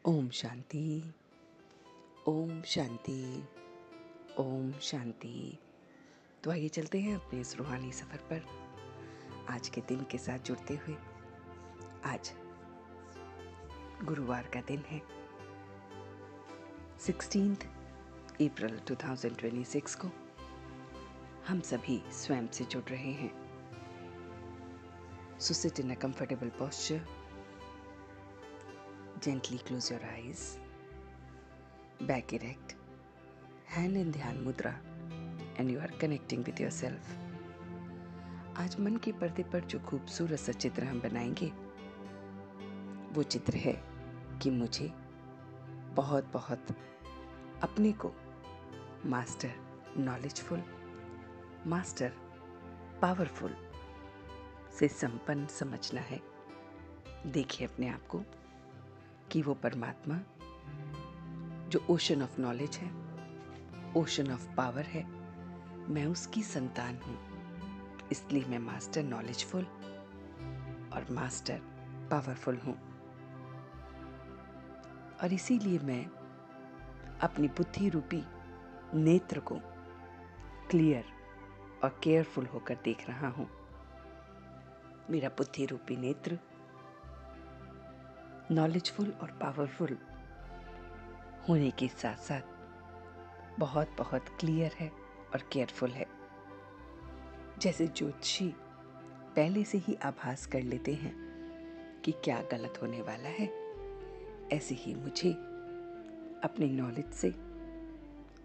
ओम शांति। ओम शांति। ओम शांति। तो आइए चलते हैं अपने इस रूहानी सफ़र पर आज के दिन के साथ जुड़ते हुए। आज गुरुवार का दिन है, 16 अप्रैल 2026 को हम सभी स्वयं से जुड़ रहे हैं। So sit in a comfortable posture. Gently close your eyes. Back erect. Hand in ध्यान मुद्रा. And you are connecting with yourself. आज मन के पर्दे पर जो खूबसूरत सा चित्र हम बनाएंगे वो चित्र है कि मुझे बहुत बहुत अपने को मास्टर नॉलेजफुल, मास्टर पावरफुल से संपन्न समझना है। देखिए अपने आप को कि वो परमात्मा जो ओशन ऑफ नॉलेज है, ओशन ऑफ पावर है, मैं उसकी संतान हूँ। इसलिए मैं मास्टर नॉलेजफुल और मास्टर पावरफुल हूँ। और इसीलिए मैं अपनी बुद्धि रूपी नेत्र को क्लियर और केयरफुल होकर देख रहा हूँ। मेरा बुद्धि रूपी नेत्र नॉलेजफुल और पावरफुल होने के साथ साथ बहुत बहुत क्लियर है और केयरफुल है। जैसे ज्योतिषी पहले से ही आभास कर लेते हैं कि क्या गलत होने वाला है, ऐसे ही मुझे अपनी नॉलेज से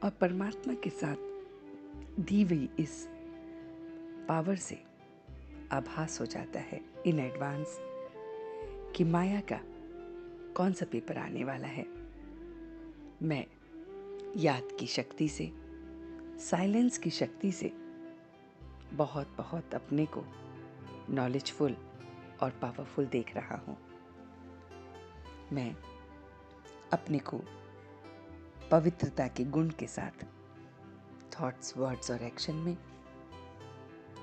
और परमात्मा के साथ दी हुई इस पावर से आभास हो जाता है इन एडवांस कि माया का कौन सा पेपर आने वाला है। मैं याद की शक्ति से, साइलेंस की शक्ति से बहुत बहुत अपने को नॉलेजफुल और पावरफुल देख रहा हूँ। मैं अपने को पवित्रता के गुण के साथ थॉट्स, वर्ड्स और एक्शन में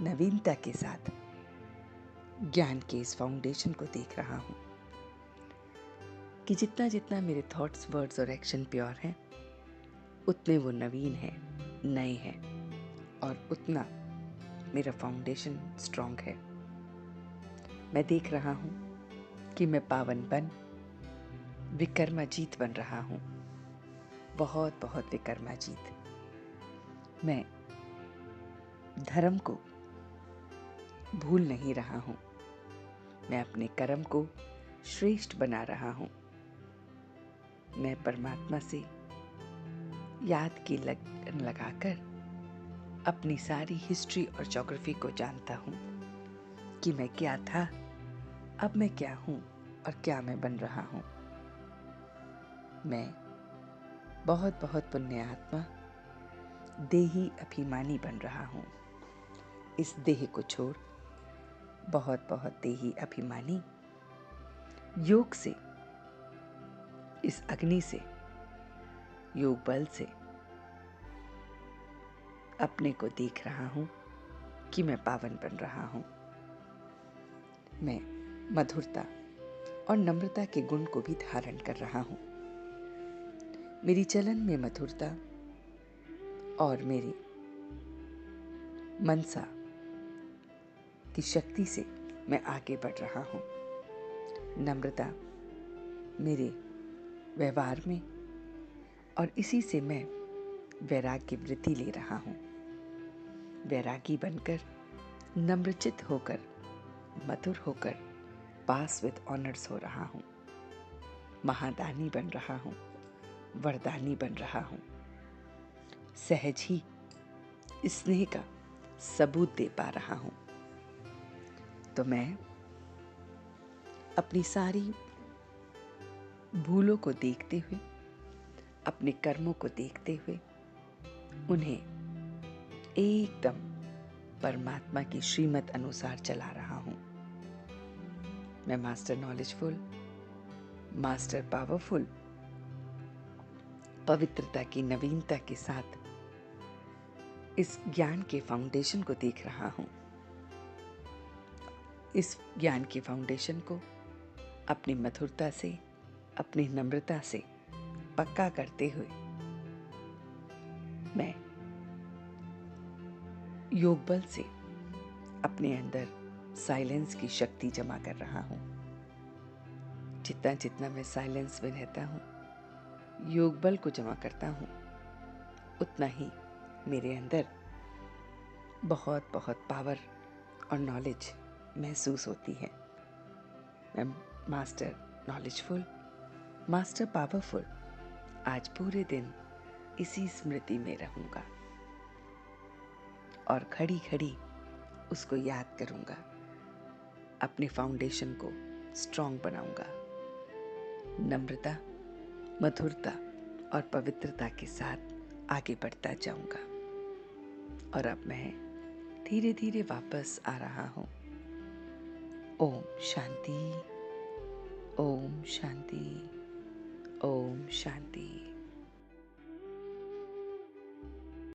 नवीनता के साथ ज्ञान के इस फाउंडेशन को देख रहा हूँ कि जितना जितना मेरे थॉट्स, वर्ड्स और एक्शन प्योर हैं, उतने वो नवीन हैं, नए हैं, और उतना मेरा फाउंडेशन स्ट्रॉन्ग है। मैं देख रहा हूँ कि मैं पावन बन विकर्माजीत बन रहा हूँ, बहुत बहुत विकर्माजीत। मैं धर्म को भूल नहीं रहा हूँ, मैं अपने कर्म को श्रेष्ठ बना रहा हूँ। मैं परमात्मा से याद की लगन लगाकर अपनी सारी हिस्ट्री और ज्योग्राफी को जानता हूँ कि मैं क्या था, अब मैं क्या हूँ और क्या मैं बन रहा हूँ। मैं बहुत बहुत पुण्य आत्मा, देही अभिमानी बन रहा हूँ। इस देह को छोड़ बहुत बहुत देही अभिमानी योग से, इस अग्नि से, योग बल से अपने को देख रहा हूँ कि मैं पावन बन रहा हूँ। मैं मधुरता और नम्रता के गुण को भी धारण कर रहा हूँ। मेरी चलन में मधुरता और मेरी मनसा की शक्ति से मैं आगे बढ़ रहा हूँ। नम्रता मेरे व्यवहार में और इसी से मैं वैराग्य वृद्धि ले रहा हूँ। वैरागी बनकर, नम्रचित होकर, मधुर होकर पास विद ऑनर्स हो रहा हूँ। महादानी बन रहा हूँ, वरदानी बन रहा हूँ। सहज ही स्नेह का सबूत दे पा रहा हूँ। तो मैं अपनी सारी भूलों को देखते हुए, अपने कर्मों को देखते हुए उन्हें एकदम परमात्मा की श्रीमत अनुसार चला रहा हूँ। मैं मास्टर नॉलेजफुल, मास्टर पावरफुल, पवित्रता की नवीनता के साथ इस ज्ञान के फाउंडेशन को देख रहा हूँ। इस ज्ञान के फाउंडेशन को अपनी मधुरता से, अपनी नम्रता से पक्का करते हुए मैं योग बल से अपने अंदर साइलेंस की शक्ति जमा कर रहा हूँ। जितना जितना मैं साइलेंस में रहता हूँ, योग बल को जमा करता हूँ, उतना ही मेरे अंदर बहुत बहुत पावर और नॉलेज महसूस होती है। मैं मास्टर नॉलेजफुल, मास्टर पावरफुल आज पूरे दिन इसी स्मृति में रहूँगा और खड़ी खड़ी उसको याद करूँगा। अपने फाउंडेशन को स्ट्रॉन्ग बनाऊँगा। नम्रता, मधुरता और पवित्रता के साथ आगे बढ़ता जाऊँगा। और अब मैं धीरे धीरे वापस आ रहा हूँ। ओम शांति, ओम शांति, ओम शांति।